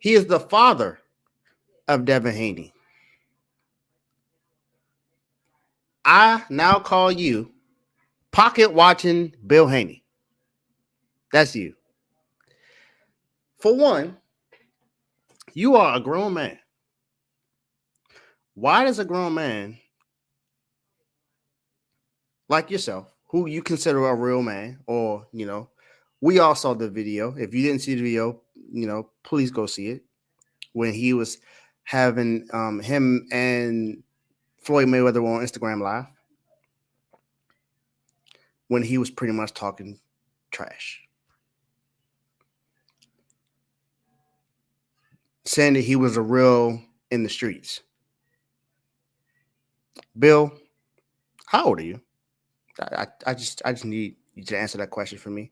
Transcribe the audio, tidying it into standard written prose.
He is the father of Devin Haney. I now call you pocket watching Bill Haney. That's you. For one, you are a grown man. Why does a grown man like yourself, who you consider a real man, or we all saw the video. If you didn't see the video, please go see it. When he was having him and Floyd Mayweather were on Instagram Live, when he was pretty much talking trash, saying that he was a real in the streets. Bill, how old are you? I just need you to answer that question for me.